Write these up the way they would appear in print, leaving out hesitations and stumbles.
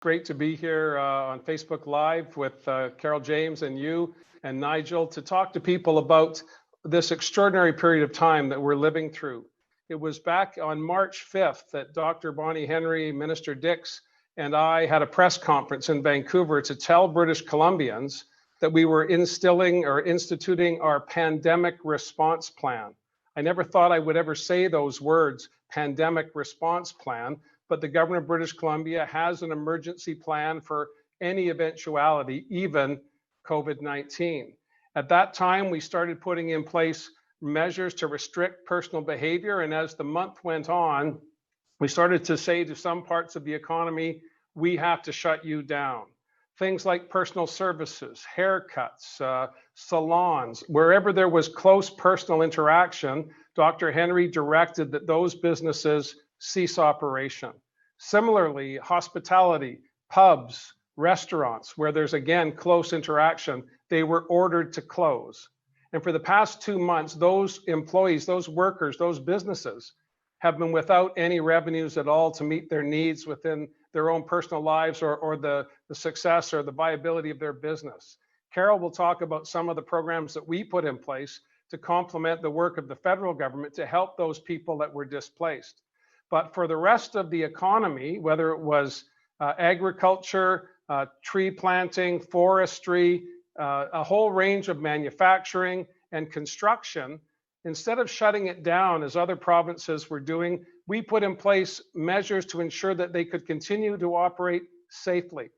Great to be here on Facebook Live with Carol James and you and Nigel to talk to people about this extraordinary period of time that we're living through. It was back on March 5th that Dr. Bonnie Henry, Minister Dix, and I had a press conference in Vancouver to tell British Columbians that we were instituting our pandemic response plan. I never thought I would ever say those words, pandemic response plan, but the government of British Columbia has an emergency plan for any eventuality, even COVID-19. At that time, we started putting in place measures to restrict personal behavior. And as the month went on, we started to say to some parts of the economy, we have to shut you down. Things like personal services, haircuts, salons, wherever there was close personal interaction, Dr. Henry directed that those businesses cease operation. Similarly, hospitality, pubs, restaurants, where there's again close interaction, they were ordered to close. And for the past 2 months, those employees, those workers, those businesses have been without any revenues at all to meet their needs within their own personal lives or the success or the viability of their business. Carol will talk about some of the programs that we put in place to complement the work of the federal government to help those people that were displaced. But for the rest of the economy, whether it was agriculture, tree planting, forestry, a whole range of manufacturing and construction, instead of shutting it down as other provinces were doing, we put in place measures to ensure that they could continue to operate safely.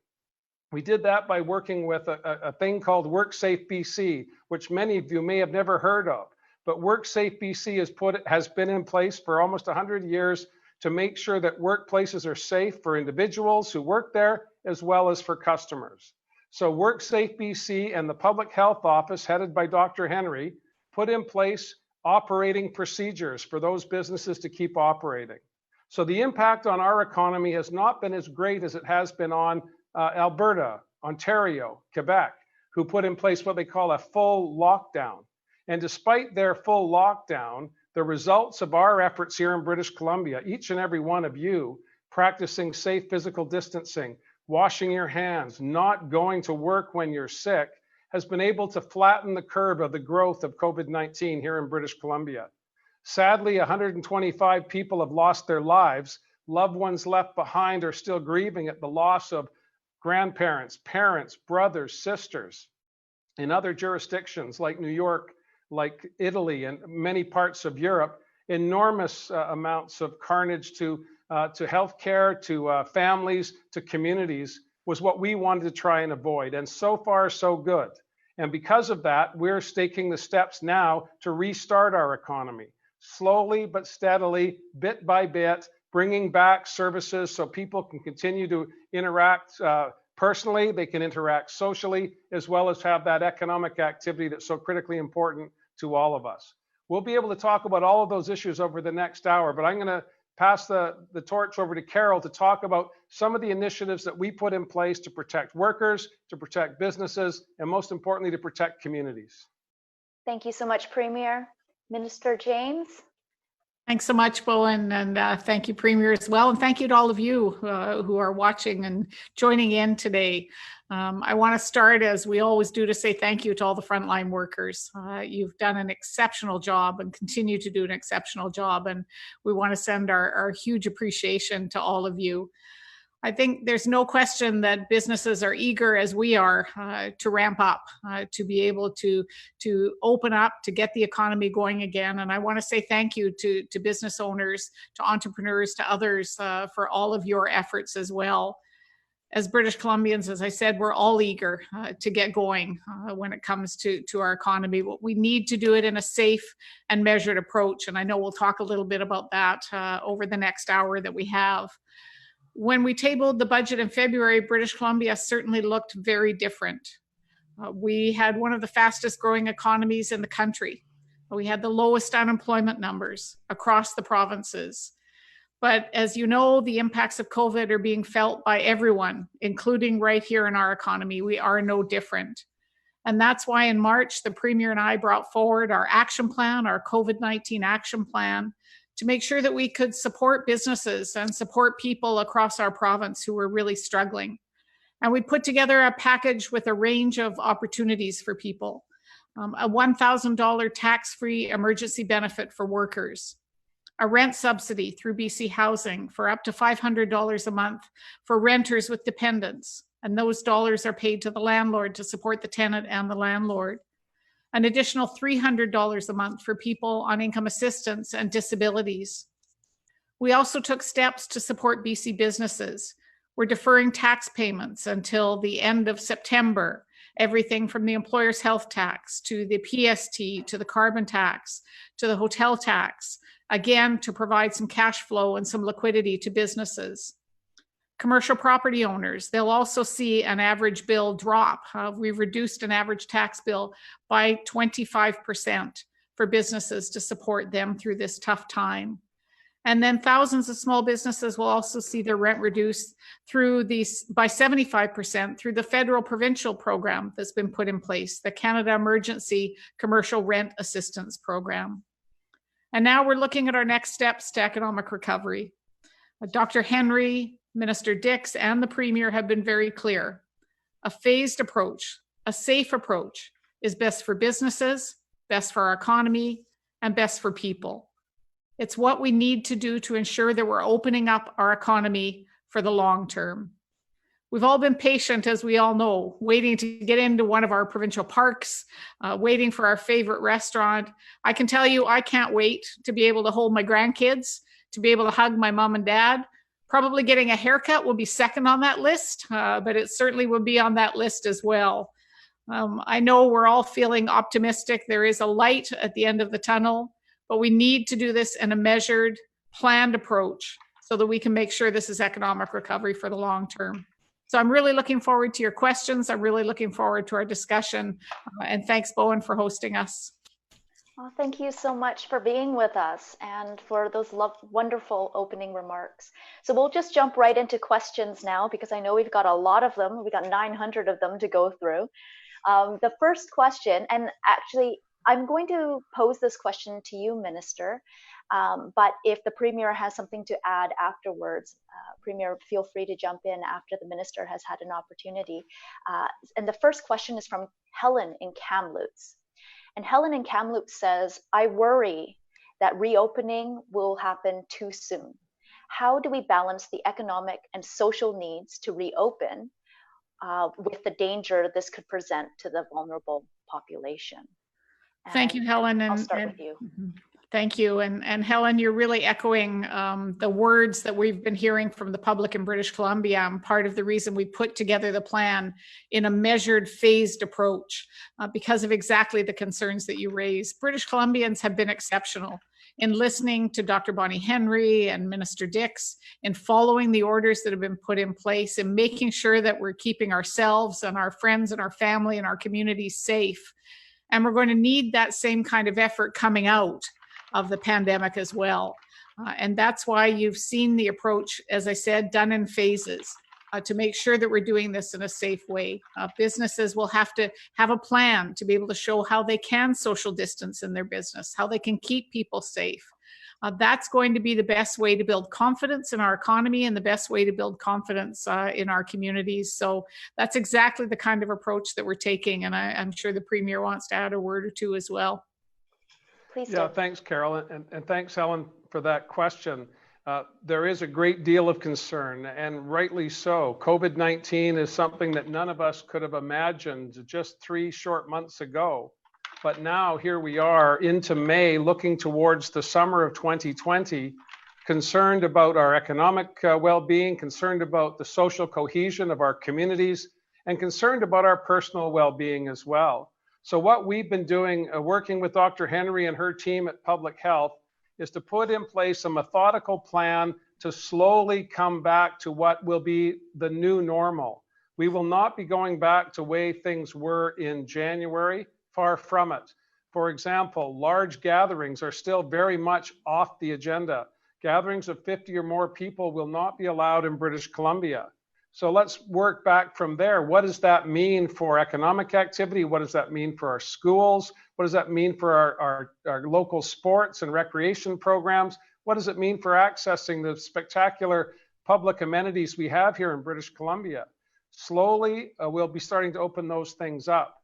We did that by working with a thing called WorkSafe BC, which many of you may have never heard of. But WorkSafe BC has been in place for almost 100 years to make sure that workplaces are safe for individuals who work there as well as for customers. So WorkSafe BC and the Public Health Office, headed by Dr. Henry, put in place operating procedures for those businesses to keep operating. So the impact on our economy has not been as great as it has been on Alberta, Ontario, Quebec, who put in place what they call a full lockdown. And despite their full lockdown, the results of our efforts here in British Columbia, each and every one of you practicing safe physical distancing, washing your hands, not going to work when you're sick, has been able to flatten the curve of the growth of COVID-19 here in British Columbia. Sadly, 125 people have lost their lives. Loved ones left behind are still grieving at the loss of grandparents, parents, brothers, sisters. In other jurisdictions like New York, like Italy and many parts of Europe, enormous amounts of carnage to healthcare, to families, to communities was what we wanted to try and avoid. And so far, so good. And because of that, we're taking the steps now to restart our economy, slowly but steadily, bit by bit, bringing back services so people can continue to interact personally, they can interact socially, as well as have that economic activity that's so critically important to all of us. We'll be able to talk about all of those issues over the next hour, but I'm going to pass the torch over to Carol to talk about some of the initiatives that we put in place to protect workers, to protect businesses, and most importantly, to protect communities. Thank you so much, Premier. Minister James. Thanks so much, Bowen, and thank you, Premier, as well. And thank you to all of you who are watching and joining in today. I want to start, as we always do, to say thank you to all the frontline workers. You've done an exceptional job and continue to do an exceptional job, and we want to send our huge appreciation to all of you. I think there's no question that businesses are eager, as we are, to ramp up, to be able to open up, to get the economy going again. And I want to say thank you to business owners, to entrepreneurs, to others for all of your efforts as well. As British Columbians, as I said, we're all eager to get going when it comes to our economy. But we need to do it in a safe and measured approach. And I know we'll talk a little bit about that over the next hour that we have. When we tabled the budget in February, British Columbia certainly looked very different. We had one of the fastest growing economies in the country. We had the lowest unemployment numbers across the provinces. But as you know, the impacts of COVID are being felt by everyone, including right here in our economy. We are no different. And that's why in March, the Premier and I brought forward our action plan, our COVID-19 action plan, to make sure that we could support businesses and support people across our province who were really struggling. And we put together a package with a range of opportunities for people. A $1,000 tax-free emergency benefit for workers, a rent subsidy through BC Housing for up to $500 a month for renters with dependents, and those dollars are paid to the landlord to support the tenant and the landlord. An additional $300 a month for people on income assistance and disabilities. We also took steps to support BC businesses. We're deferring tax payments until the end of September, everything from the employer's health tax to the PST to the carbon tax to the hotel tax, again, to provide some cash flow and some liquidity to businesses. Commercial property owners, they'll also see an average bill drop. We've reduced an average tax bill by 25% for businesses to support them through this tough time. And then thousands of small businesses will also see their rent reduced through these by 75% through the federal provincial program that's been put in place, the Canada Emergency Commercial Rent Assistance Program. And now we're looking at our next steps to economic recovery. Dr. Henry, Minister Dix, and the Premier have been very clear. A phased approach, a safe approach is best for businesses, best for our economy, and best for people. It's what we need to do to ensure that we're opening up our economy for the long term. We've all been patient, as we all know, waiting to get into one of our provincial parks, waiting for our favorite restaurant. I can tell you, I can't wait to be able to hold my grandkids, to be able to hug my mom and dad. Probably getting a haircut will be second on that list, but it certainly will be on that list as well. I know we're all feeling optimistic. There is a light at the end of the tunnel, but we need to do this in a measured, planned approach so that we can make sure this is economic recovery for the long term. So I'm really looking forward to your questions. I'm really looking forward to our discussion. And thanks, Bowen, for hosting us. Well, thank you so much for being with us and for those wonderful opening remarks. So we'll just jump right into questions now, because I know we've got a lot of them. We've got 900 of them to go through. The first question, and actually, I'm going to pose this question to you, Minister, but if the Premier has something to add afterwards, Premier, feel free to jump in after the Minister has had an opportunity. And the first question is from Helen in Kamloops. And Helen in Kamloops says, I worry that reopening will happen too soon. How do we balance the economic and social needs to reopen with the danger this could present to the vulnerable population? Thank you, Helen. I'll start with you. Thank you. And Helen, you're really echoing the words that we've been hearing from the public in British Columbia. And part of the reason we put together the plan in a measured, phased approach because of exactly the concerns that you raised. British Columbians have been exceptional in listening to Dr. Bonnie Henry and Minister Dix, in following the orders that have been put in place, and making sure that we're keeping ourselves and our friends and our family and our communities safe. And we're going to need that same kind of effort coming out of the pandemic as well. And that's why you've seen the approach, as I said, done in phases to make sure that we're doing this in a safe way. Businesses will have to have a plan to be able to show how they can social distance in their business, how they can keep people safe. That's going to be the best way to build confidence in our economy and the best way to build confidence in our communities. So that's exactly the kind of approach that we're taking. And I'm sure the Premier wants to add a word or two as well. Please do. Thanks, Carol. And thanks, Helen, for that question. There is a great deal of concern, and rightly so. COVID-19 is something that none of us could have imagined just 3 short months ago. But now here we are into May, looking towards the summer of 2020, concerned about our economic well-being, concerned about the social cohesion of our communities, and concerned about our personal well-being as well. So what we've been doing, working with Dr. Henry and her team at Public Health, is to put in place a methodical plan to slowly come back to what will be the new normal. We will not be going back to the way things were in January. Far from it. For example, large gatherings are still very much off the agenda. Gatherings of 50 or more people will not be allowed in British Columbia. So let's work back from there. What does that mean for economic activity? What does that mean for our schools? What does that mean for our local sports and recreation programs? What does it mean for accessing the spectacular public amenities we have here in British Columbia? Slowly, we'll be starting to open those things up.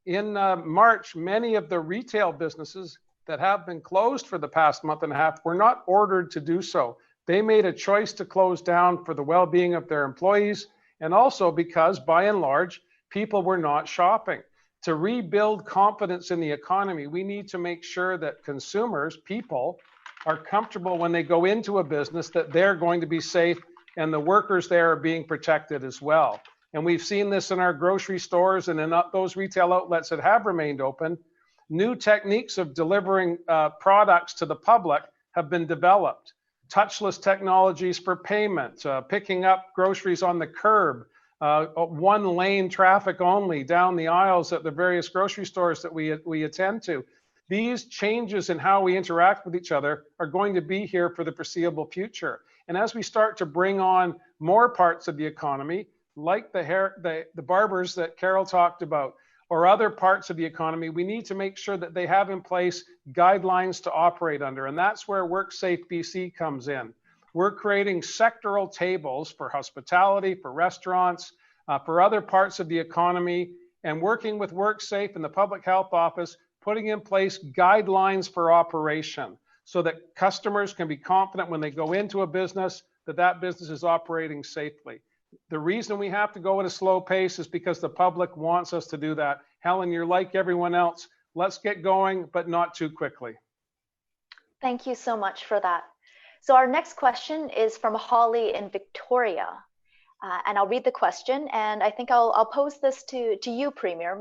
In March, many of the retail businesses that have been closed for the past month and a half were not ordered to do so. They made a choice to close down for the well-being of their employees, and also because, by and large, people were not shopping. To rebuild confidence in the economy, we need to make sure that consumers, people, are comfortable when they go into a business that they're going to be safe and the workers there are being protected as well. And we've seen this in our grocery stores and in those retail outlets that have remained open. New techniques of delivering products to the public have been developed. Touchless technologies for payment, picking up groceries on the curb, one lane traffic only down the aisles at the various grocery stores that we attend to. These changes in how we interact with each other are going to be here for the foreseeable future. And as we start to bring on more parts of the economy, like the barbers that Carol talked about, or other parts of the economy, we need to make sure that they have in place guidelines to operate under. And that's where WorkSafe BC comes in. We're creating sectoral tables for hospitality, for restaurants, for other parts of the economy, and working with WorkSafe and the Public Health Office, putting in place guidelines for operation so that customers can be confident when they go into a business that that business is operating safely. The reason we have to go at a slow pace is because the public wants us to do that. Helen, you're like everyone else. Let's get going, but not too quickly. Thank you so much for that. So our next question is from Holly in Victoria. And I'll read the question, and I think I'll pose this to you, Premier.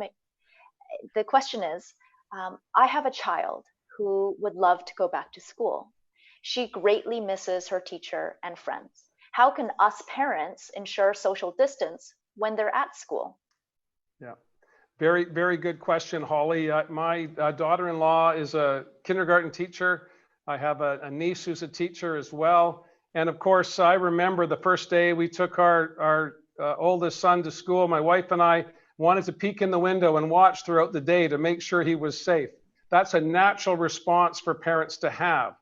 The question is, I have a child who would love to go back to school. She greatly misses her teacher and friends. How can us parents ensure social distance when they're at school? Yeah, very, very good question, Holly. My daughter-in-law is a kindergarten teacher. I have a niece who's a teacher as well. And of course, I remember the first day we took our oldest son to school. My wife and I wanted to peek in the window and watch throughout the day to make sure he was safe. That's a natural response for parents to have.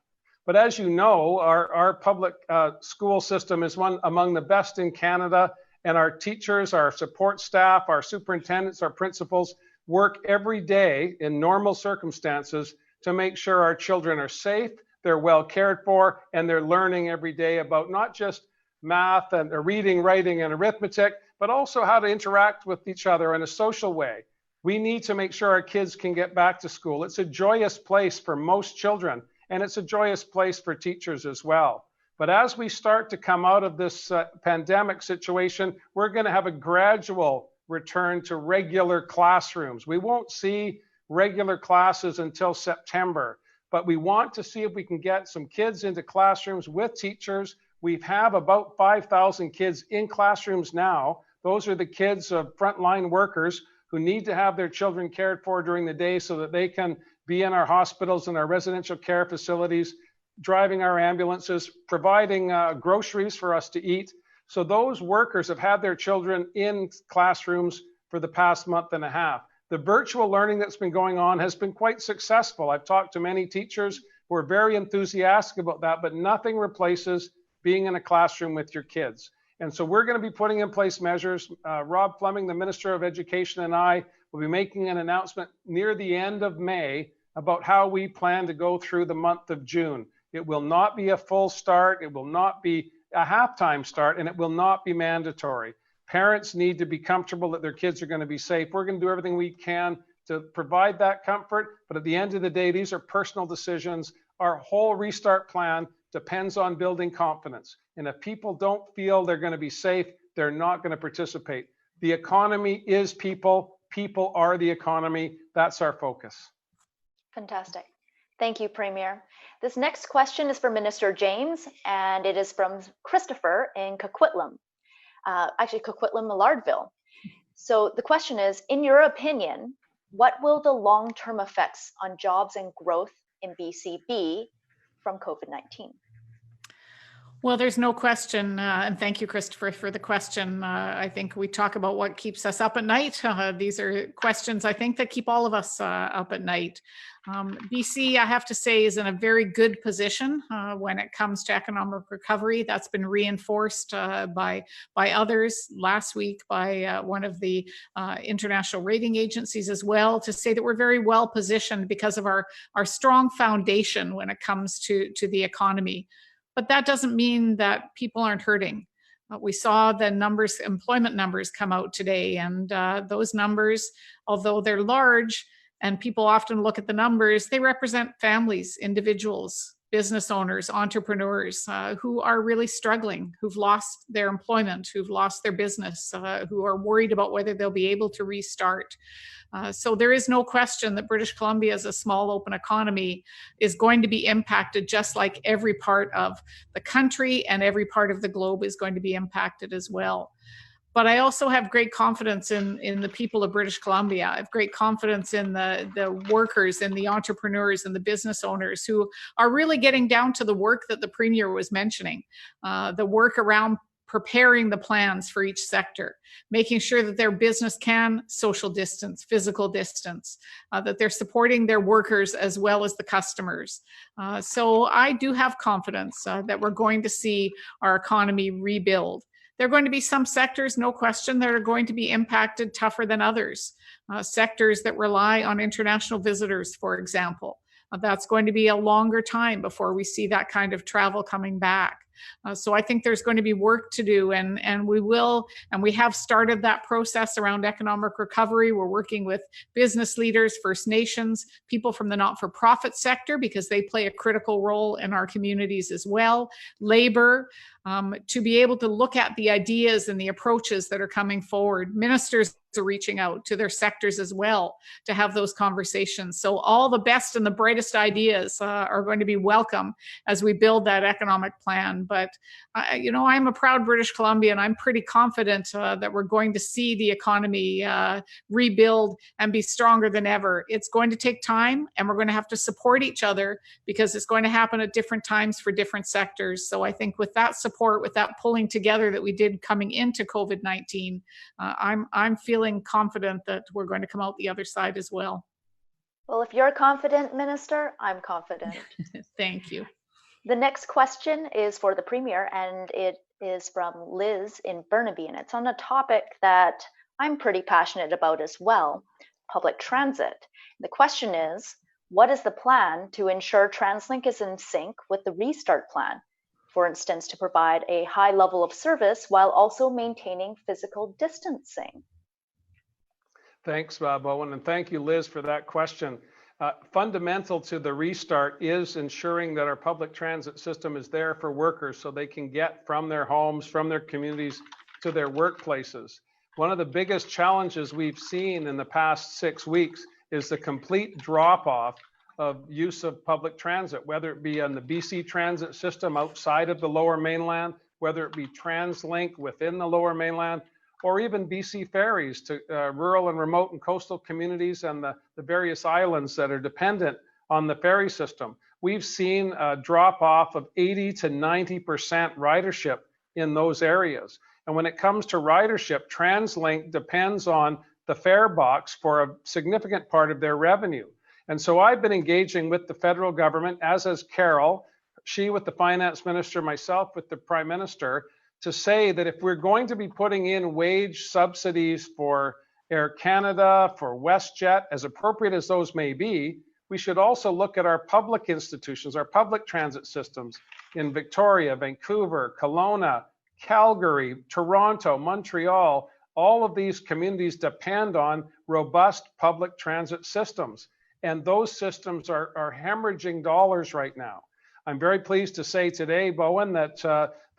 But as you know, our public school system is one among the best in Canada, and our teachers, our support staff, our superintendents, our principals work every day in normal circumstances to make sure our children are safe, they're well cared for, and they're learning every day about not just math and reading, writing, and arithmetic, but also how to interact with each other in a social way. We need to make sure our kids can get back to school. It's a joyous place for most children, and it's a joyous place for teachers as well. But as we start to come out of this pandemic situation, we're going to have a gradual return to regular classrooms. We won't see regular classes until September, but we want to see if we can get some kids into classrooms with teachers. We have about 5,000 kids in classrooms now. Those are the kids of frontline workers who need to have their children cared for during the day so that they can be in our hospitals and our residential care facilities, driving our ambulances, providing groceries for us to eat. So those workers have had their children in classrooms for the past month and a half. The virtual learning that's been going on has been quite successful. I've talked to many teachers who are very enthusiastic about that, but nothing replaces being in a classroom with your kids. And so we're going to be putting in place measures. Rob Fleming, the Minister of Education, and I will be making an announcement near the end of May about how we plan to go through the month of June. It will not be a full start, it will not be a halftime start, and it will not be mandatory. Parents need to be comfortable that their kids are going to be safe. We're going to do everything we can to provide that comfort, but at the end of the day, these are personal decisions. Our whole restart plan depends on building confidence. And if people don't feel they're going to be safe, they're not going to participate. The economy is people. People are the economy. That's our focus. Fantastic. Thank you, Premier. This next question is for Minister James, and it is from Christopher in Coquitlam. Actually, Coquitlam, Millardville. So the question is, in your opinion, what will the long-term effects on jobs and growth in BC be from COVID-19? Well, there's no question, and thank you, Christopher, for the question. I think we talk about what keeps us up at night. These are questions, I think, that keep all of us up at night. BC, I have to say, is in a very good position when it comes to economic recovery. That's been reinforced by others last week, by one of the international rating agencies as well, to say that we're very well positioned because of our strong foundation when it comes to the economy. But that doesn't mean that people aren't hurting. We saw the numbers, employment numbers come out today, and those numbers, although they're large, and people often look at the numbers, they represent families, individuals, business owners, entrepreneurs who are really struggling, who've lost their employment, who've lost their business, who are worried about whether they'll be able to restart. So there is no question that British Columbia, as a small open economy, is going to be impacted just like every part of the country, and every part of the globe is going to be impacted as well. But I also have great confidence in the people of British Columbia. I have great confidence in the workers and the entrepreneurs and the business owners who are really getting down to the work that the Premier was mentioning, the work around preparing the plans for each sector, making sure that their business can social distance, physical distance, that they're supporting their workers as well as the customers. So I do have confidence that we're going to see our economy rebuild. There are going to be some sectors, no question, that are going to be impacted tougher than others. Sectors that rely on international visitors, for example. That's going to be a longer time before we see that kind of travel coming back. So I think there's going to be work to do, and we will, and we have started that process around economic recovery. We're working with business leaders, First Nations, people from the not-for-profit sector, because they play a critical role in our communities as well, labor, to be able to look at the ideas and the approaches that are coming forward. Ministers are reaching out to their sectors as well to have those conversations. So all the best and the brightest ideas are going to be welcome as we build that economic plan. But, I'm a proud British Columbian. I'm pretty confident that we're going to see the economy rebuild and be stronger than ever. It's going to take time, and we're going to have to support each other, because it's going to happen at different times for different sectors. So I think with that support, with that pulling together that we did coming into COVID-19, I'm feeling confident that we're going to come out the other side as well. Well, if you're confident, Minister, I'm confident. Thank you. The next question is for the Premier, and it is from Liz in Burnaby, and it's on a topic that I'm pretty passionate about as well, public transit. The question is, what is the plan to ensure TransLink is in sync with the restart plan? For instance, to provide a high level of service while also maintaining physical distancing. Thanks, Bowen, and thank you, Liz, for that question. Fundamental to the restart is ensuring that our public transit system is there for workers so they can get from their homes, from their communities to their workplaces. One of the biggest challenges we've seen in the past 6 weeks is the complete drop-off of use of public transit, whether it be on the BC transit system outside of the Lower Mainland, whether it be TransLink within the Lower Mainland, or even BC ferries to rural and remote and coastal communities and the various islands that are dependent on the ferry system. We've seen a drop off of 80 to 90% ridership in those areas. And when it comes to ridership, TransLink depends on the fare box for a significant part of their revenue. And so I've been engaging with the federal government, as has Carol, she with the finance minister, myself with the prime minister, to say that if we're going to be putting in wage subsidies for Air Canada, for WestJet, as appropriate as those may be, we should also look at our public institutions, our public transit systems in Victoria, Vancouver, Kelowna, Calgary, Toronto, Montreal. All of these communities depend on robust public transit systems, and those systems are hemorrhaging dollars right now. I'm very pleased to say today, Bowen, that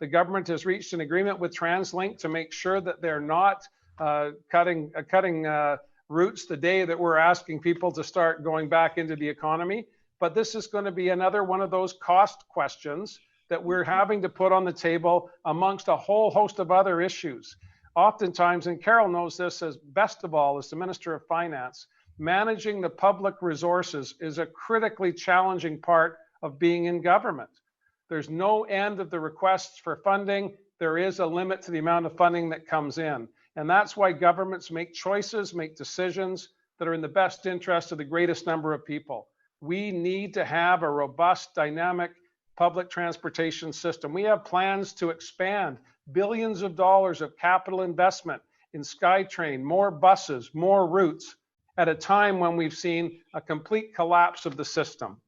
the government has reached an agreement with TransLink to make sure that they're not cutting routes the day that we're asking people to start going back into the economy. But this is going to be another one of those cost questions that we're having to put on the table amongst a whole host of other issues. Oftentimes, and Carol knows this as best of all as the Minister of Finance, managing the public resources is a critically challenging part of being in government. There's no end of the requests for funding. There is a limit to the amount of funding that comes in. And that's why governments make choices, make decisions that are in the best interest of the greatest number of people. We need to have a robust, dynamic public transportation system. We have plans to expand billions of dollars of capital investment in SkyTrain, more buses, more routes, at a time when we've seen a complete collapse of the system.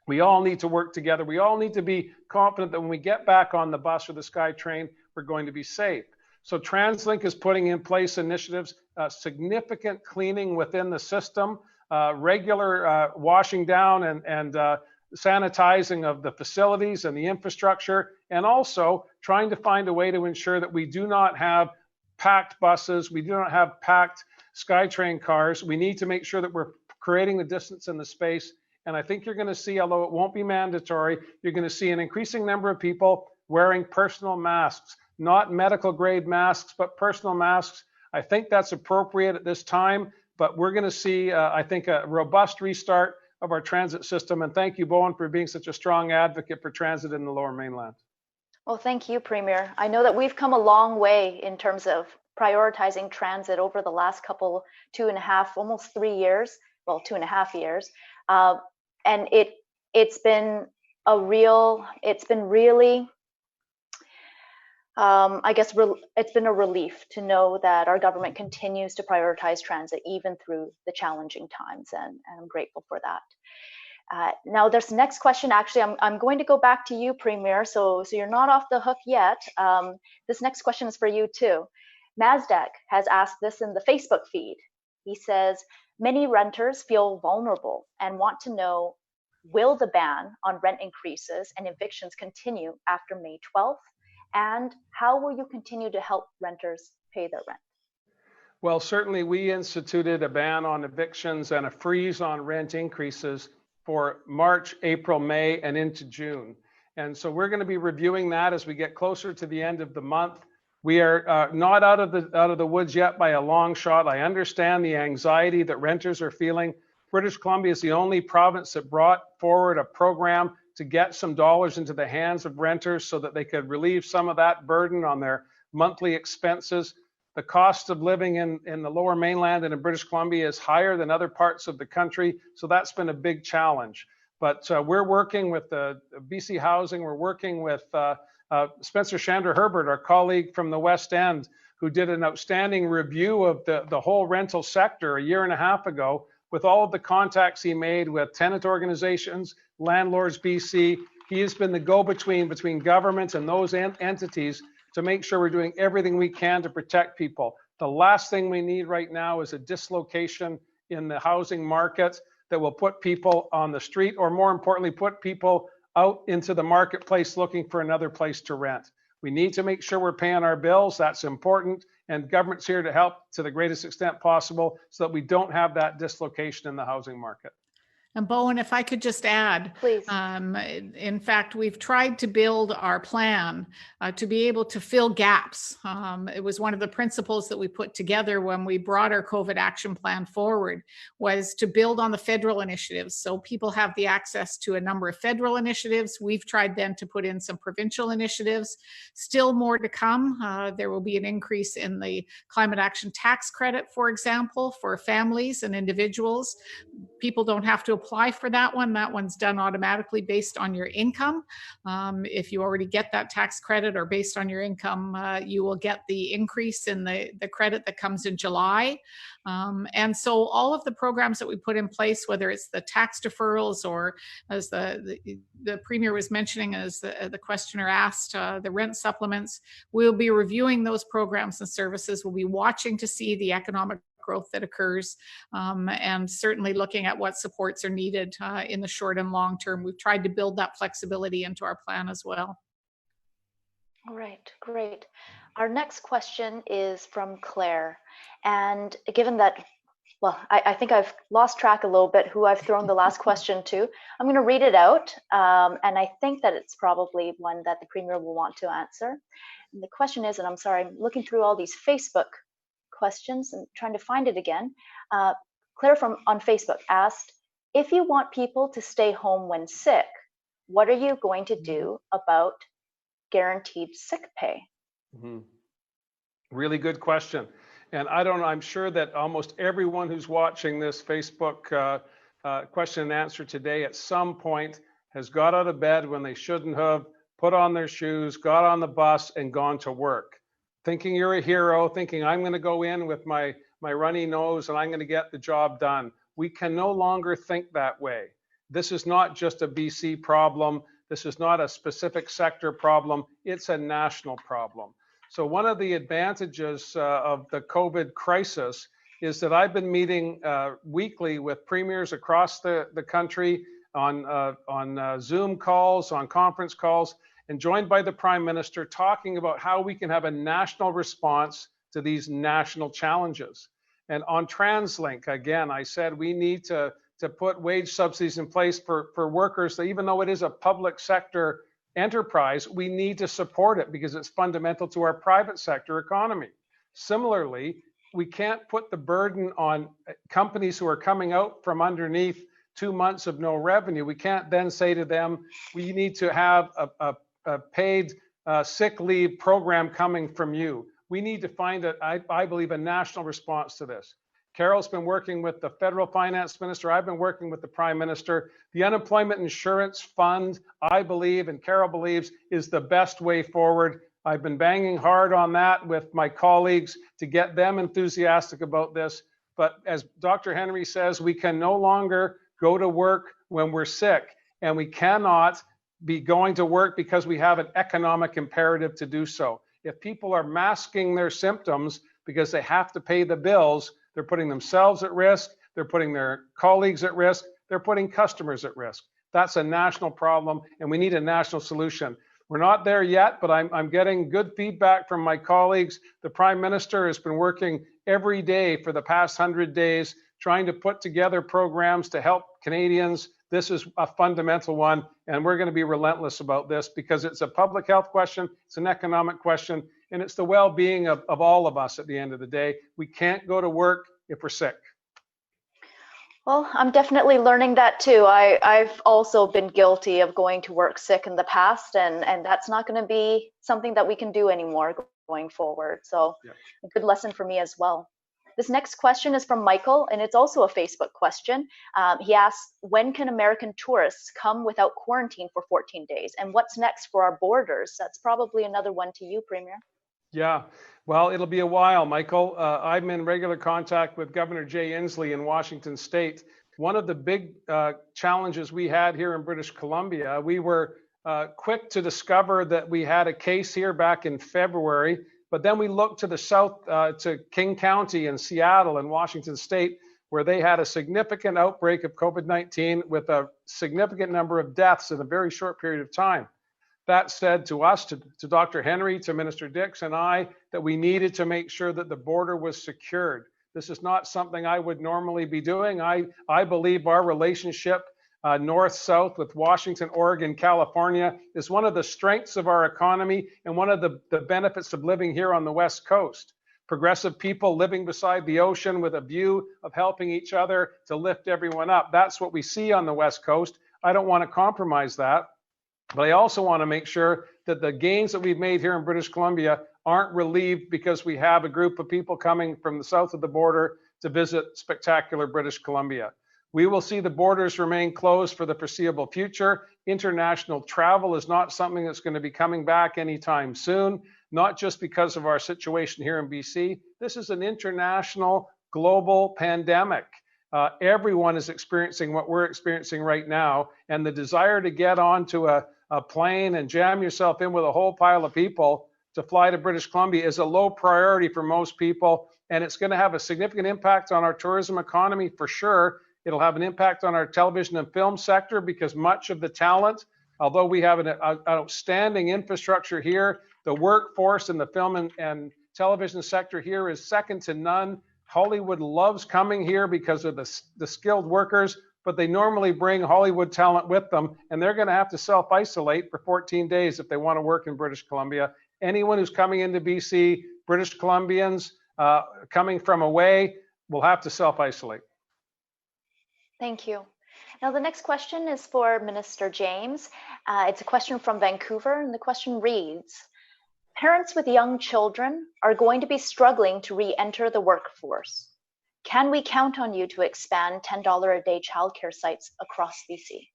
We all need to work together. We all need to be confident that when we get back on the bus or the SkyTrain, we're going to be safe. So TransLink is putting in place initiatives, significant cleaning within the system, regular washing down and sanitizing of the facilities and the infrastructure, and also trying to find a way to ensure that we do not have packed buses, we do not have packed SkyTrain cars. We need to make sure that we're creating the distance and the space. And I think you're going to see, although it won't be mandatory, you're going to see an increasing number of people wearing personal masks, not medical grade masks, but personal masks. I think that's appropriate at this time, but we're going to see, I think, a robust restart of our transit system. And thank you, Bowen, for being such a strong advocate for transit in the Lower Mainland. Well, thank you, Premier. I know that we've come a long way in terms of prioritizing transit over the last couple, 2.5, almost 3 years, well, 2.5 years. And it's been really, I guess it's been a relief to know that our government continues to prioritize transit even through the challenging times, and I'm grateful for that. Now, this next question, actually, I'm going to go back to you, Premier, so you're not off the hook yet. This next question is for you too. Mazdak has asked this in the Facebook feed. He says, many renters feel vulnerable and want to know, will the ban on rent increases and evictions continue after May 12th? And how will you continue to help renters pay their rent? Well, certainly we instituted a ban on evictions and a freeze on rent increases for March, April, May, and into June. And so we're going to be reviewing that as we get closer to the end of the month. We are not out of the woods yet by a long shot. I understand the anxiety that renters are feeling. British Columbia is the only province that brought forward a program to get some dollars into the hands of renters so that they could relieve some of that burden on their monthly expenses. The cost of living in the Lower Mainland and in British Columbia is higher than other parts of the country, so that's been a big challenge. But we're working with the BC Housing, we're working with Spencer Chandra Herbert, our colleague from the West End, who did an outstanding review of the whole rental sector a year and a half ago, with all of the contacts he made with tenant organizations, Landlords BC. He has been the go-between between governments and those entities to make sure we're doing everything we can to protect people. The last thing we need right now is a dislocation in the housing market that will put people on the street, or more importantly, put people out into the marketplace looking for another place to rent. We need to make sure we're paying our bills. That's important. And government's here to help to the greatest extent possible so that we don't have that dislocation in the housing market. And Bowen, if I could just add, please. In fact, we've tried to build our plan to be able to fill gaps. It was one of the principles that we put together when we brought our COVID action plan forward, was to build on the federal initiatives. So people have the access to a number of federal initiatives. We've tried then to put in some provincial initiatives. Still more to come. There will be an increase in the climate action tax credit, for example, for families and individuals. People don't have to apply for that one. That one's done automatically based on your income. If you already get that tax credit, or based on your income, you will get the increase in the credit that comes in July. And so all of the programs that we put in place, whether it's the tax deferrals, or as the Premier was mentioning, as the questioner asked, the rent supplements, we'll be reviewing those programs and services. We'll be watching to see the economic growth that occurs, and certainly looking at what supports are needed in the short and long term. We've tried to build that flexibility into our plan as well. All right, great. Our next question is from Claire. And given that, well, I think I've lost track a little bit who I've thrown the last question to, I'm going to read it out. And I think that it's probably one that the Premier will want to answer. And the question is, and I'm sorry, I'm looking through all these Facebook questions and trying to find it again. Claire on Facebook asked, if you want people to stay home when sick, what are you going to do about guaranteed sick pay? Mhm. Really good question. And I don't know, I'm sure that almost everyone who's watching this Facebook question and answer today at some point has got out of bed when they shouldn't have, put on their shoes, got on the bus and gone to work, thinking you're a hero, thinking I'm going to go in with my runny nose and I'm going to get the job done. We can no longer think that way. This is not just a BC problem. This is not a specific sector problem. It's a national problem. So one of the advantages of the COVID crisis is that I've been meeting weekly with premiers across the country on Zoom calls, on conference calls, and joined by the Prime Minister, talking about how we can have a national response to these national challenges. And on TransLink, again, I said we need to put wage subsidies in place for workers, that even though it is a public sector enterprise, we need to support it because it's fundamental to our private sector economy. Similarly, we can't put the burden on companies who are coming out from underneath 2 months of no revenue. We can't then say to them, we need to have a paid sick leave program coming from you. We need to find, I believe, a national response to this. Carol's been working with the federal finance minister. I've been working with the prime minister. The unemployment insurance fund, I believe, and Carol believes, is the best way forward. I've been banging hard on that with my colleagues to get them enthusiastic about this. But as Dr. Henry says, we can no longer go to work when we're sick, and we cannot be going to work because we have an economic imperative to do so. If people are masking their symptoms because they have to pay the bills, they're putting themselves at risk, they're putting their colleagues at risk, they're putting customers at risk. That's a national problem, and we need a national solution. We're not there yet, but I'm getting good feedback from my colleagues. The Prime Minister has been working every day for the past 100 days, trying to put together programs to help Canadians. This is a fundamental one, and we're going to be relentless about this because it's a public health question, it's an economic question, and it's the well-being of all of us at the end of the day. We can't go to work if we're sick. Well, I'm definitely learning that too. I've also been guilty of going to work sick in the past, and that's not going to be something that we can do anymore going forward. So yeah, a good lesson for me as well. This next question is from Michael, and it's also a Facebook question. He asks, when can American tourists come without quarantine for 14 days? And what's next for our borders? That's probably another one to you, Premier. Yeah, well, it'll be a while, Michael. I'm in regular contact with Governor Jay Inslee in Washington State. One of the big challenges we had here in British Columbia, we were quick to discover that we had a case here back in February, but then we looked to the south, to King County and Seattle and Washington State, where they had a significant outbreak of COVID-19 with a significant number of deaths in a very short period of time. That said to us, to Dr. Henry, to Minister Dix and I, that we needed to make sure that the border was secured. This is not something I would normally be doing. I believe our relationship north-south with Washington, Oregon, California is one of the strengths of our economy and one of the benefits of living here on the West Coast. Progressive people living beside the ocean with a view of helping each other to lift everyone up. That's what we see on the West Coast. I don't want to compromise that. But I also want to make sure that the gains that we've made here in British Columbia aren't relieved because we have a group of people coming from the south of the border to visit spectacular British Columbia. We will see the borders remain closed for the foreseeable future. International travel is not something that's going to be coming back anytime soon, not just because of our situation here in BC. This is an international, global pandemic. Everyone is experiencing what we're experiencing right now, and the desire to get onto a plane and jam yourself in with a whole pile of people to fly to British Columbia is a low priority for most people, and it's going to have a significant impact on our tourism economy for sure. It'll have an impact on our television and film sector because much of the talent, although we have an outstanding infrastructure here, the workforce in the film and television sector here is second to none. Hollywood loves coming here because of the skilled workers, but they normally bring Hollywood talent with them, and they're going to have to self-isolate for 14 days if they want to work in British Columbia. Anyone who's coming into BC, British Columbians coming from away, will have to self-isolate. Thank you. Now, the next question is for Minister James. It's a question from Vancouver, and the question reads, parents with young children are going to be struggling to re-enter the workforce. Can we count on you to expand $10 a day childcare sites across BC?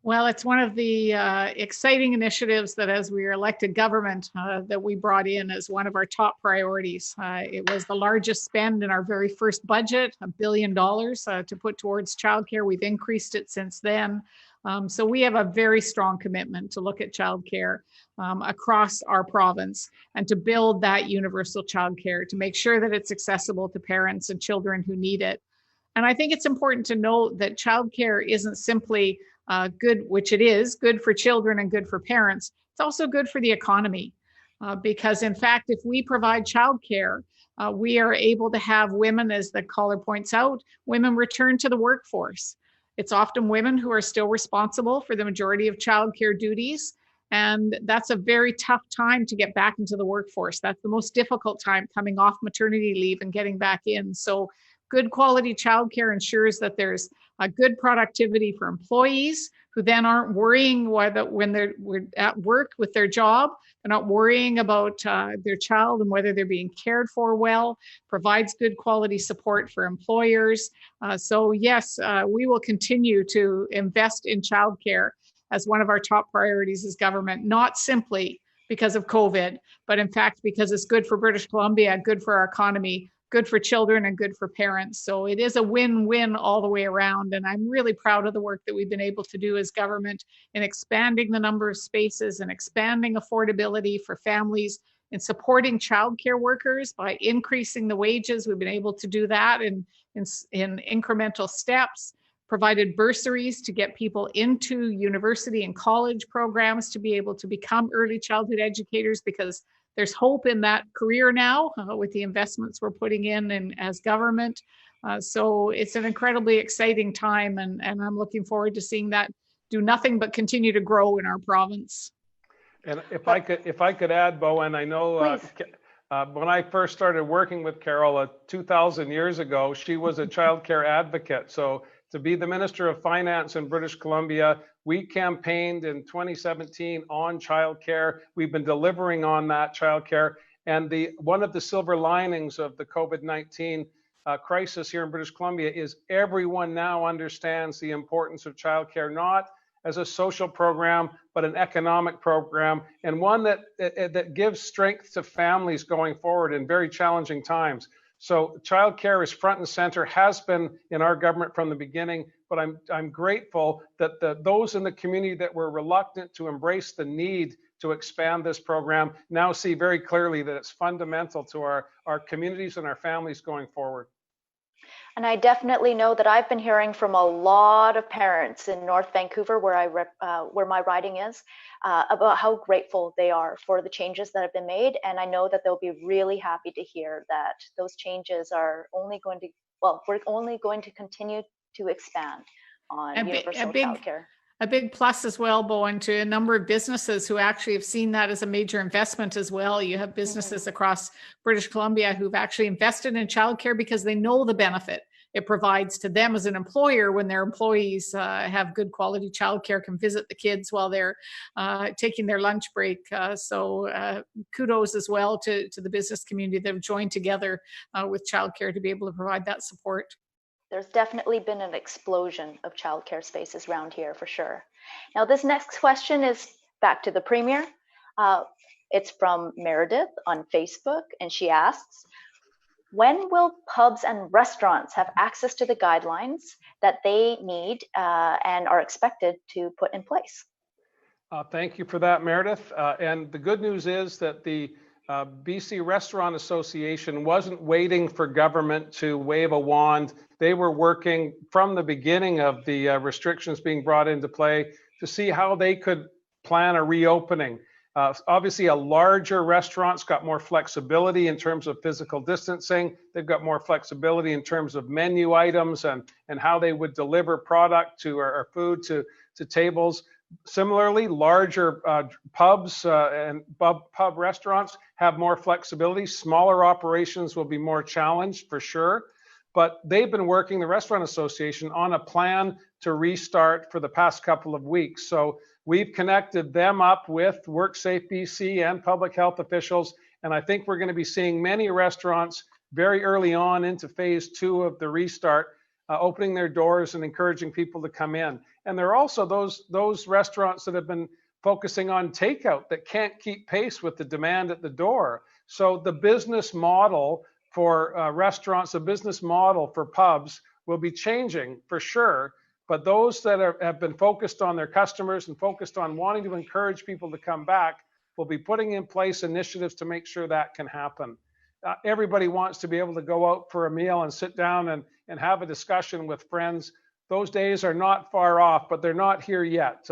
Well, it's one of the exciting initiatives that as we were elected government that we brought in as one of our top priorities. It was the largest spend in our very first budget, $1 billion to put towards childcare. We've increased it since then. So we have a very strong commitment to look at childcare across our province and to build that universal childcare, to make sure that it's accessible to parents and children who need it. And I think it's important to note that childcare isn't simply good, which it is, good for children and good for parents. It's also good for the economy because, in fact, if we provide childcare, we are able to have women, as the caller points out, women return to the workforce. It's often women who are still responsible for the majority of childcare duties. And that's a very tough time to get back into the workforce. That's the most difficult time, coming off maternity leave and getting back in. So good quality childcare ensures that there's a good productivity for employees who then aren't worrying when they're at work with their job, they're not worrying about their child and whether they're being cared for well, provides good quality support for employers. So yes, we will continue to invest in childcare as one of our top priorities as government, not simply because of COVID, but in fact, because it's good for British Columbia, good for our economy, good for children and good for parents. So it is a win-win all the way around. And I'm really proud of the work that we've been able to do as government in expanding the number of spaces and expanding affordability for families and supporting childcare workers by increasing the wages. We've been able to do that in incremental steps, provided bursaries to get people into university and college programs to be able to become early childhood educators, because there's hope in that career now with the investments we're putting in and as government. So it's an incredibly exciting time, and I'm looking forward to seeing that do nothing but continue to grow in our province. And if I could add, Bowen, I know when I first started working with Carol 2,000 years ago, she was a childcare advocate. So to be the Minister of Finance in British Columbia, we campaigned in 2017 on childcare. We've been delivering on that childcare. And one of the silver linings of the COVID-19 crisis here in British Columbia is everyone now understands the importance of childcare, not as a social program, but an economic program, and one that gives strength to families going forward in very challenging times. So childcare is front and center, has been in our government from the beginning, but I'm grateful that those in the community that were reluctant to embrace the need to expand this program now see very clearly that it's fundamental to our communities and our families going forward. And I definitely know that I've been hearing from a lot of parents in North Vancouver, where my riding is, about how grateful they are for the changes that have been made. And I know that they'll be really happy to hear that those changes are only going to, we're only going to continue to expand on universal childcare. A big plus as well, Bowen, to a number of businesses who actually have seen that as a major investment as well. You have businesses across British Columbia who've actually invested in childcare because they know the benefit it provides to them as an employer when their employees have good quality childcare, can visit the kids while they're taking their lunch break. So kudos as well to the business community that have joined together with childcare to be able to provide that support. There's definitely been an explosion of childcare spaces around here for sure. Now, this next question is back to the Premier. It's from Meredith on Facebook, and she asks, when will pubs and restaurants have access to the guidelines that they need and are expected to put in place? Thank you for that, Meredith. And the good news is that the BC Restaurant Association wasn't waiting for government to wave a wand. They were working from the beginning of the restrictions being brought into play to see how they could plan a reopening. Obviously, a larger restaurant's got more flexibility in terms of physical distancing. They've got more flexibility in terms of menu items and how they would deliver product to or food to tables. Similarly, larger pubs and pub restaurants have more flexibility. Smaller operations will be more challenged for sure. but they've been working, the Restaurant Association, on a plan to restart for the past couple of weeks. So we've connected them up with WorkSafe BC and public health officials, and I think we're going to be seeing many restaurants very early on into phase 2 of the restart, opening their doors and encouraging people to come in. And there are also those restaurants that have been focusing on takeout that can't keep pace with the demand at the door. So the business model for restaurants, the business model for pubs will be changing for sure. But those that have been focused on their customers and focused on wanting to encourage people to come back will be putting in place initiatives to make sure that can happen. Everybody wants to be able to go out for a meal and sit down and have a discussion with friends. Those days are not far off, but they're not here yet.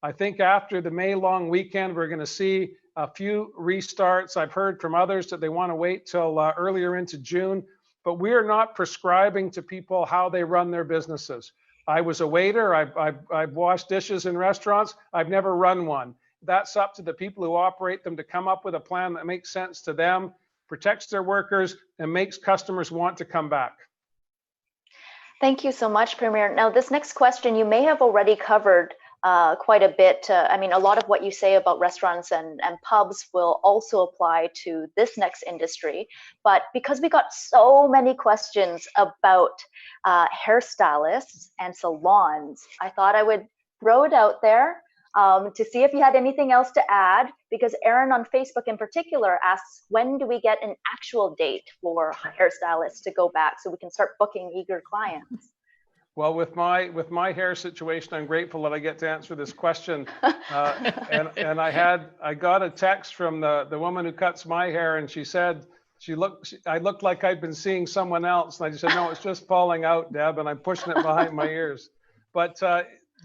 I think after the May long weekend, we're going to see a few restarts. I've heard from others that they want to wait till earlier into June, but we are not prescribing to people how they run their businesses. I was a waiter. I've washed dishes in restaurants. I've never run one. That's up to the people who operate them to come up with a plan that makes sense to them, protects their workers, and makes customers want to come back. Thank you so much, Premier. Now, this next question you may have already covered quite a bit. I mean, a lot of what you say about restaurants and pubs will also apply to this next industry. But because we got so many questions about hairstylists and salons, I thought I would throw it out there to see if you had anything else to add, because Aaron on Facebook in particular asks, when do we get an actual date for hairstylists to go back so we can start booking eager clients? Well, with my hair situation, I'm grateful that I get to answer this question. And I got a text from the woman who cuts my hair, and she said I looked like I'd been seeing someone else, and I just said, no, it's just falling out, Deb, and I'm pushing it behind my ears. But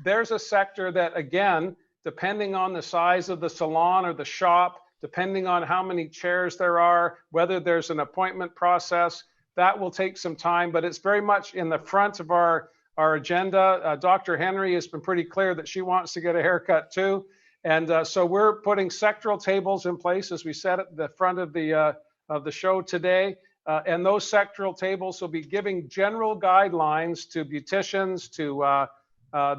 there's a sector that, again, depending on the size of the salon or the shop, depending on how many chairs there are, whether there's an appointment process, that will take some time, but it's very much in the front of our agenda. Dr. Henry has been pretty clear that she wants to get a haircut too. And so we're putting sectoral tables in place, as we said at the front of the show today. And those sectoral tables will be giving general guidelines to beauticians, to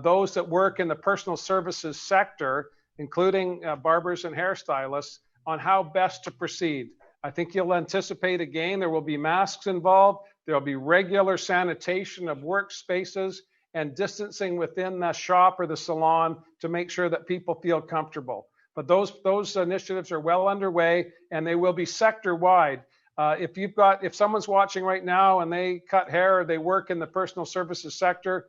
those that work in the personal services sector, including barbers and hairstylists, on how best to proceed. I think you'll anticipate, again, there will be masks involved. There'll be regular sanitation of workspaces and distancing within the shop or the salon to make sure that people feel comfortable. But those initiatives are well underway, and they will be sector-wide. If someone's watching right now and they cut hair or they work in the personal services sector,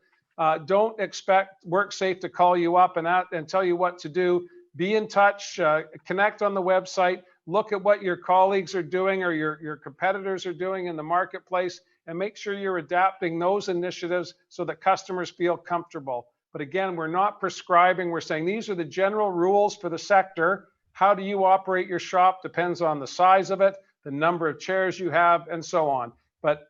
don't expect WorkSafe to call you up and tell you what to do. Be in touch, connect on the website, look at what your colleagues are doing or your competitors are doing in the marketplace, and make sure you're adapting those initiatives so that customers feel comfortable. But again, we're not prescribing, we're saying these are the general rules for the sector. How do you operate your shop depends on the size of it, the number of chairs you have, and so on. But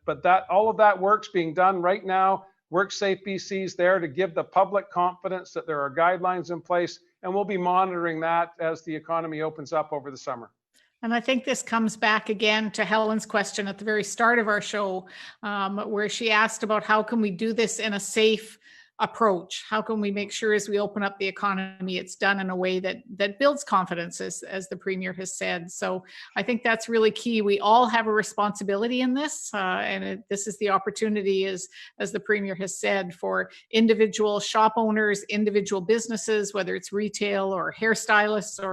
all of that work's being done right now. WorkSafe BC is there to give the public confidence that there are guidelines in place, and we'll be monitoring that as the economy opens up over the summer. And I think this comes back again to Helen's question at the very start of our show, where she asked about how can we do this in a safe approach? How can we make sure as we open up the economy, it's done in a way that builds confidence, as the Premier has said. So I think that's really key. We all have a responsibility in this, and this is the opportunity, as the Premier has said, for individual shop owners, individual businesses, whether it's retail or hairstylists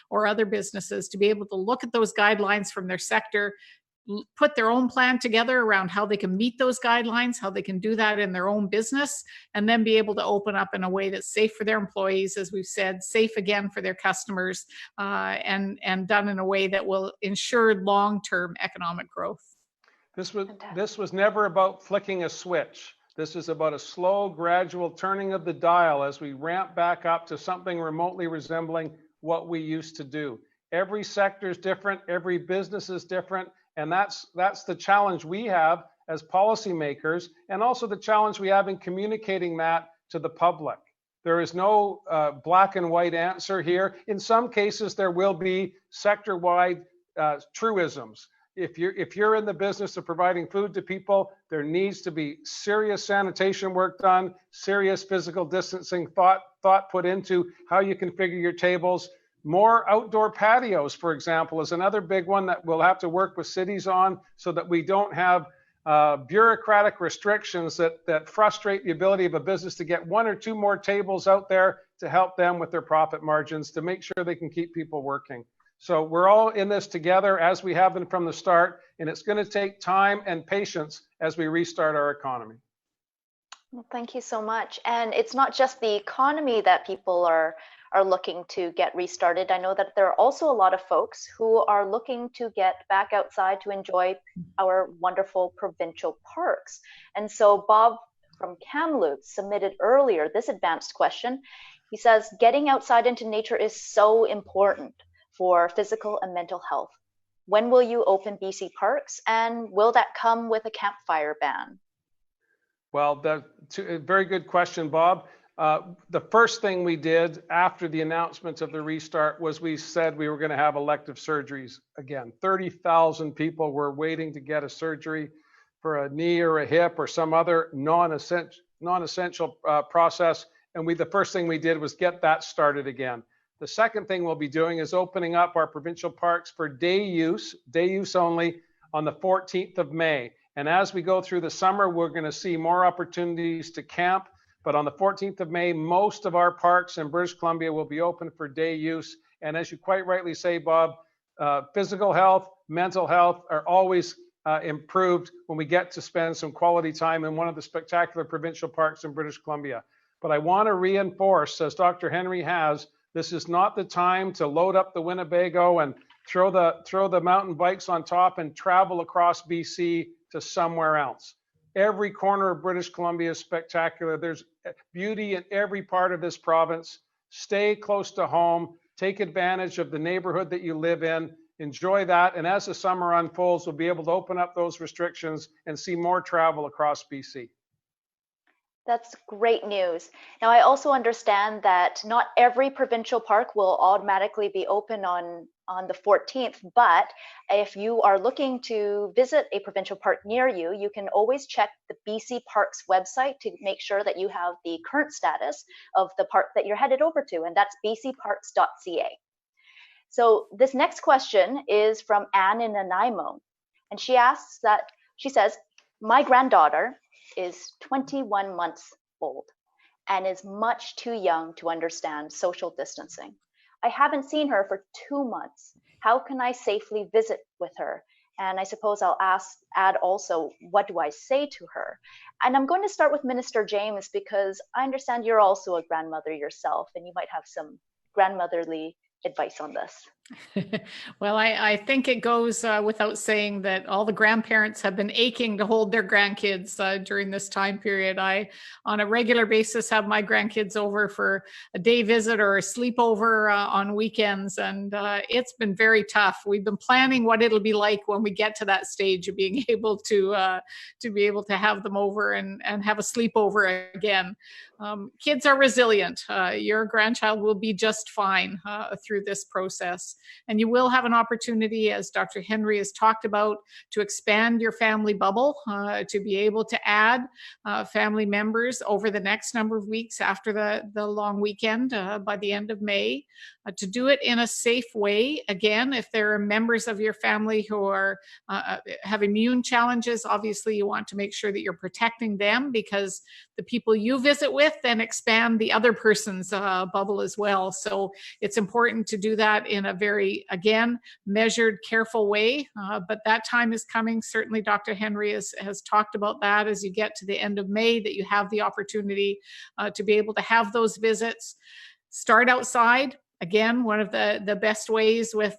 or other businesses, to be able to look at those guidelines from their sector, put their own plan together around how they can meet those guidelines, how they can do that in their own business, and then be able to open up in a way that's safe for their employees, as we've said, safe again for their customers, and done in a way that will ensure long-term economic growth. This was never about flicking a switch. This is about a slow, gradual turning of the dial as we ramp back up to something remotely resembling what we used to do. Every sector is different, every business is different, and that's the challenge we have as policymakers, and also the challenge we have in communicating that to the public. There is no black and white answer here. In some cases, there will be sector-wide truisms. if you're in the business of providing food to people, there needs to be serious sanitation work done, serious physical distancing thought put into how you configure your tables. More outdoor patios, for example, is another big one that we'll have to work with cities on, so that we don't have bureaucratic restrictions that frustrate the ability of a business to get one or two more tables out there to help them with their profit margins, to make sure they can keep people working. So we're all in this together, as we have been from the start, and it's going to take time and patience as we restart our economy. Well, thank you so much. And it's not just the economy that people are looking to get restarted. I know that there are also a lot of folks who are looking to get back outside to enjoy our wonderful provincial parks. And so Bob from Kamloops submitted earlier this advanced question. He says, getting outside into nature is so important for physical and mental health. When will you open BC parks, and will that come with a campfire ban? Well, a very good question, Bob. The first thing we did after the announcement of the restart was we said we were going to have elective surgeries again. 30,000 people were waiting to get a surgery for a knee or a hip or some other non-essential process. And the first thing we did was get that started again. The second thing we'll be doing is opening up our provincial parks for day use only, on the 14th of May. And as we go through the summer, we're going to see more opportunities to camp. But on the 14th of May, most of our parks in British Columbia will be open for day use. And as you quite rightly say, Bob, physical health, mental health are always improved when we get to spend some quality time in one of the spectacular provincial parks in British Columbia. But I want to reinforce, as Dr. Henry has, this is not the time to load up the Winnebago and throw the mountain bikes on top and travel across BC to somewhere else. Every corner of British Columbia is spectacular. There's beauty in every part of this province. Stay close to home. Take advantage of the neighborhood that you live in. Enjoy that. And as the summer unfolds, we'll be able to open up those restrictions and see more travel across BC. That's great news. Now, I also understand that not every provincial park will automatically be open on the 14th, but if you are looking to visit a provincial park near you, you can always check the BC Parks website to make sure that you have the current status of the park that you're headed over to, and that's bcparks.ca. So this next question is from Anne in Nanaimo, and she says, my granddaughter is 21 months old and is much too young to understand social distancing. I haven't seen her for 2 months. How can I safely visit with her? And I suppose I'll add also, what do I say to her? And I'm going to start with Minister James, because I understand you're also a grandmother yourself, and you might have some grandmotherly advice on this. Well, I think it goes without saying that all the grandparents have been aching to hold their grandkids during this time period. I, on a regular basis, have my grandkids over for a day visit or a sleepover on weekends, and it's been very tough. We've been planning what it'll be like when we get to that stage of being able to have them over and have a sleepover again. Kids are resilient. Your grandchild will be just fine through this process. And you will have an opportunity, as Dr. Henry has talked about, to expand your family bubble, to be able to add family members over the next number of weeks after the long weekend by the end of May, to do it in a safe way. Again, if there are members of your family who are have immune challenges, obviously you want to make sure that you're protecting them, because the people you visit with then expand the other person's bubble as well. So it's important to do that in a very, again, measured, careful way. But that time is coming. Certainly, Dr. Henry has talked about that as you get to the end of May, that you have the opportunity to be able to have those visits. Start outside. Again, one of the best ways with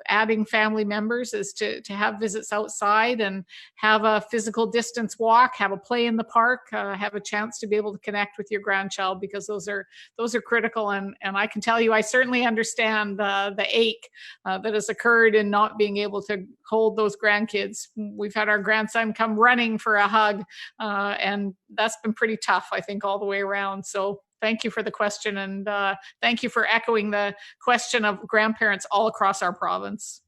adding family members is to have visits outside and have a physical distance walk, have a play in the park, have a chance to be able to connect with your grandchild, because those are critical. And I can tell you, I certainly understand the ache that has occurred in not being able to hold those grandkids. We've had our grandson come running for a hug, and that's been pretty tough, I think, all the way around. So thank you for the question, and thank you for echoing the question of grandparents all across our province.